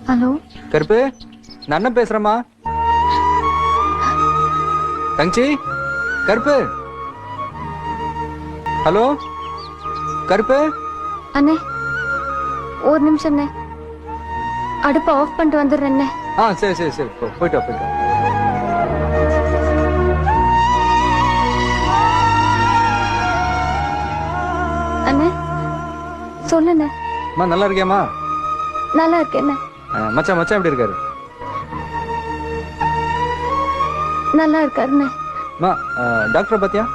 Hello கருப்பு, நான் அண்ணன் பேசுறேம்மா. தங்கச்சி, கருப்பு. ஹலோ கருப்பு. அண்ணே ஒரு நிமிஷம் அண்ணே, அடுப்பை ஆஃப் பண்ணிட்டு வந்துடுறேன் அண்ணே. சரி சரி சரி, போயிட்டு வா போயிட்டு வா. அண்ணே சொல்லுண்ணே. அம்மா நல்லா இருக்கியாம்மா? நல்லா இருக்கேண்ணே. மச்சான் மச்சான் எப்படி இருக்காரு? நல்லா இருக்காருண்ணே. அம்மா டாக்டரை பாத்தியா?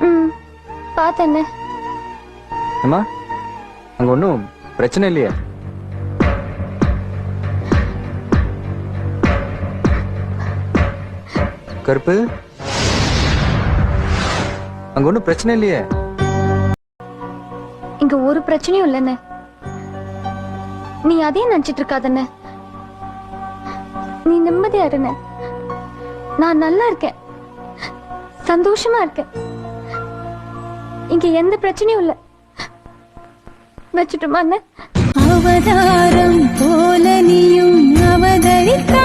ம் பார்த்தேண்ணே. அம்மா அங்க ஒன்றும் பிரச்சனை இல்லையா? கருப்பு, அங்க ஒன்றும் பிரச்சனை இல்லையே? இங்க ஒரு பிரச்சனையும் இல்லைண்ணே. நீ அதையும் நினைச்சிட்டு இருக்காதண்ணே. நீ நிம்மதியா இருண்ணே. நான் நல்லா இருக்கேன், சந்தோஷமா இருக்கேன். இங்க எந்த பிரச்சனையும் இல்ல. வச்சுட்டுமா அண்ணே? அவதாரம் போல நீயும் அவதரித்தா